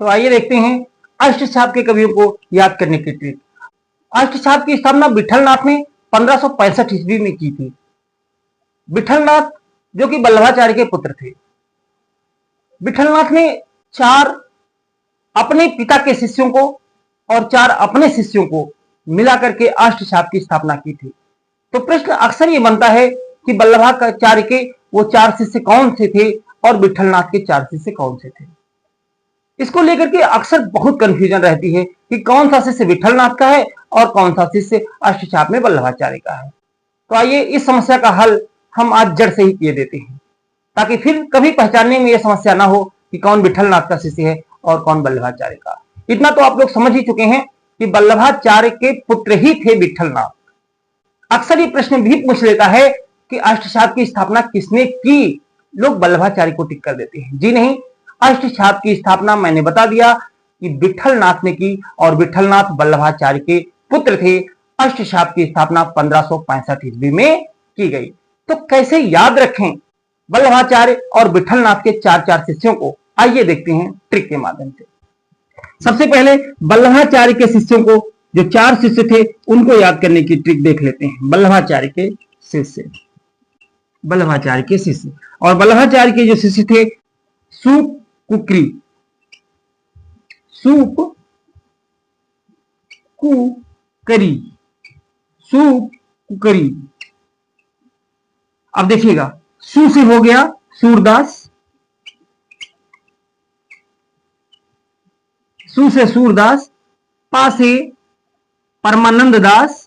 तो आइए देखते हैं अष्टछाप के कवियों को याद करने की ट्रिक। अष्टछाप की स्थापना विठलनाथ ने 1565 ईस्वी में की थी। विठलनाथ जो कि वल्लभाचार्य के पुत्र थे। विठलनाथ ने 4 अपने पिता के शिष्यों को और 4 अपने शिष्यों को मिलाकर के अष्टछाप की स्थापना की थी। तो प्रश्न अक्सर ये बनता है कि वल्लभाचार्य के वो 4 शिष्य कौन से थे और विठलनाथ के 4 शिष्य कौन से थे। इसको लेकर के अक्सर बहुत कंफ्यूजन रहती है कि कौन सा शिष्य विठलनाथ का है और कौन सा शिष्य अष्टछाप में वल्लभाचार्य का है। तो आइए इस समस्या का हल हम आज जड़ से ही किए देते हैं, ताकि फिर कभी पहचानने में यह समस्या ना हो कि कौन विठलनाथ का शिष्य है और कौन वल्लभाचार्य का। इतना तो आप लोग समझ ही चुके हैं कि वल्लभाचार्य के पुत्र ही थे विठलनाथ। अक्सर ये प्रश्न भी पूछ लेता है कि अष्टछाप की स्थापना किसने की, लोग वल्लभाचार्य को टिक कर देते हैं। जी नहीं, अष्टछाप की स्थापना मैंने बता दिया कि विठलनाथ ने की और विठलनाथ वल्लभाचार्य के पुत्र थे। अष्टछाप की स्थापना 1565 ईस्वी में की गई। तो कैसे याद रखें वल्लभाचार्य और विठलनाथ के 4 शिष्यों को, आइए देखते हैं ट्रिक के माध्यम से। सबसे पहले वल्लभाचार्य के शिष्यों को, जो 4 शिष्य थे उनको याद करने की ट्रिक देख लेते हैं। वल्लभाचार्य के शिष्य, वल्लभाचार्य के शिष्य, और वल्लभाचार्य के जो शिष्य थे सुकुकरी, सुकुकरी, सुकुकरी। अब देखिएगा, सु से हो गया सूरदास, सु से सूरदास, पा से परमानंद दास,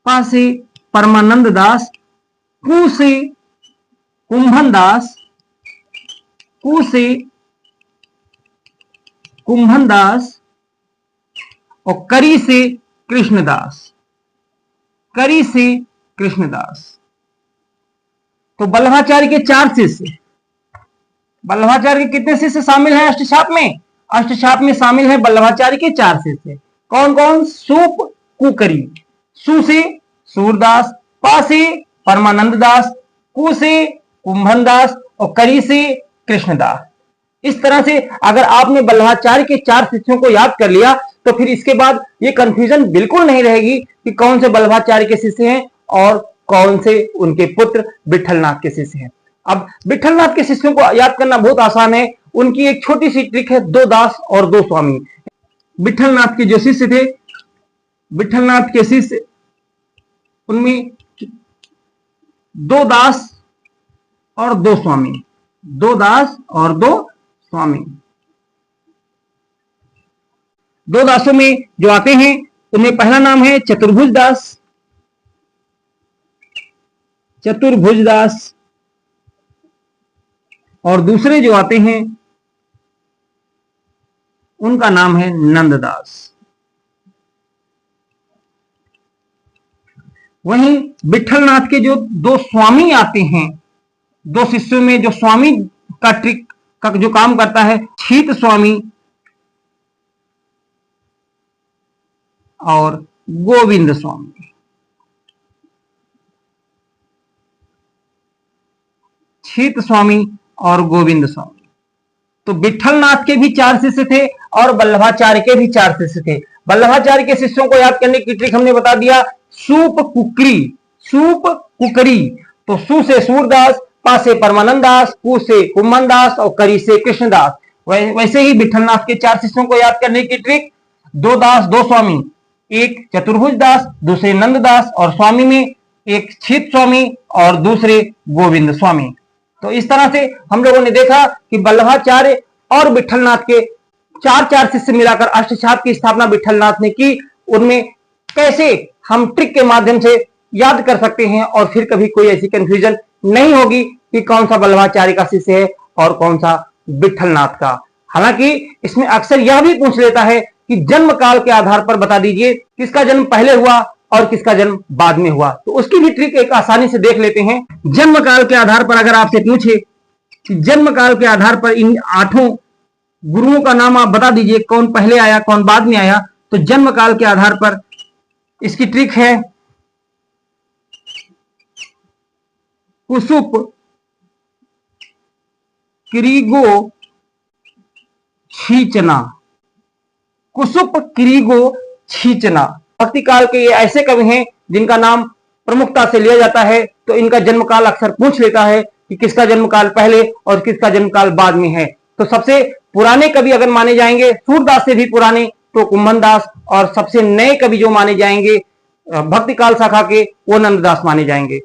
पा से परमानंद दास, कु से कुंभन दास, कु से कुंभन दास, और करी से कृष्णदास, करी से कृष्णदास। तो वल्लभाचार्य के 4 शिष्य, वल्लभाचार्य के कितने शिष्य शामिल हैं अष्टछाप में? अष्टछाप में शामिल है वल्लभाचार्य के 4 शिष्य। कौन कौन? सुकुकरी, सु से सूरदास, पा से परमानंद दास, कु से कुंभन दास और करी से कृष्णदास। इस तरह से अगर आपने वल्लभाचार्य के 4 शिष्यों को याद कर लिया तो फिर इसके बाद ये कंफ्यूजन बिल्कुल नहीं रहेगी कि कौन से वल्लभाचार्य के शिष्य हैं और कौन से उनके पुत्र विठलनाथ के शिष्य हैं। अब विठलनाथ के शिष्यों को याद करना बहुत आसान है। उनकी एक छोटी सी ट्रिक है, 2 दास और 2 स्वामी। विठलनाथ के जो शिष्य थे, विठलनाथ के शिष्य, उनमें 2 दास और 2 स्वामी, 2 दास और 2 स्वामी। 2 दासों में जो आते हैं उनमें पहला नाम है चतुर्भुज दास, चतुर्भुज दास, और दूसरे जो आते हैं उनका नाम है नंददास। वहीं विठलनाथ के जो 2 स्वामी आते हैं, 2 शिष्यों में जो स्वामी का ट्रिक का जो काम करता है, छीत स्वामी और गोविंद स्वामी। छीत स्वामी और गोविंद स्वामी। तो विठलनाथ के भी 4 शिष्य थे और वल्लभाचार्य के भी 4 शिष्य थे। वल्लभाचार्य के शिष्यों को याद करने की ट्रिक हमने बता दिया, सुकुकरी, सुकुकरी। तो सु से सूरदास, पा से परमानंद दास, कु से कुंभन दास और करी से कृष्णदास। वैसे ही विठलनाथ के 4 शिष्यों को याद करने की ट्रिक, 2 दास 2 स्वामी, एक चतुर्भुज दास, दूसरे नंददास और स्वामी में एक छीत स्वामी और दूसरे गोविंद स्वामी। तो इस तरह से हम लोगों ने देखा कि वल्लभाचार्य और विठलनाथ के 4 शिष्य मिलाकर अष्टछाप की स्थापना विठलनाथ ने की। उनमें कैसे हम ट्रिक के माध्यम से याद कर सकते हैं और फिर कभी कोई ऐसी कंफ्यूजन नहीं होगी कि कौन सा वल्लभाचार्य का शिष्य है और कौन सा विठलनाथ का। हालांकि इसमें अक्सर यह भी पूछ लेता है कि जन्म काल के आधार पर बता दीजिए किसका जन्म पहले हुआ और किसका जन्म बाद में हुआ। तो उसकी भी ट्रिक एक आसानी से देख लेते हैं। जन्म काल के आधार पर अगर आपसे पूछे कि जन्म काल के आधार पर इन 8 गुरुओं का नाम आप बता दीजिए, कौन पहले आया कौन बाद में आया, तो जन्म काल के आधार पर इसकी ट्रिक है कुसुप, किरीगो छीचना, कुसुप किरीगो छीचना। भक्ति काल के ये ऐसे कवि हैं जिनका नाम प्रमुखता से लिया जाता है, तो इनका जन्म काल अक्सर पूछ लेता है कि किसका जन्म काल पहले और किसका जन्म काल बाद में है। तो सबसे पुराने कवि अगर माने जाएंगे सूरदास से भी पुराने तो कुंभन दास, और सबसे नए कवि जो माने जाएंगे भक्ति काल शाखा के वो नंददास माने जाएंगे।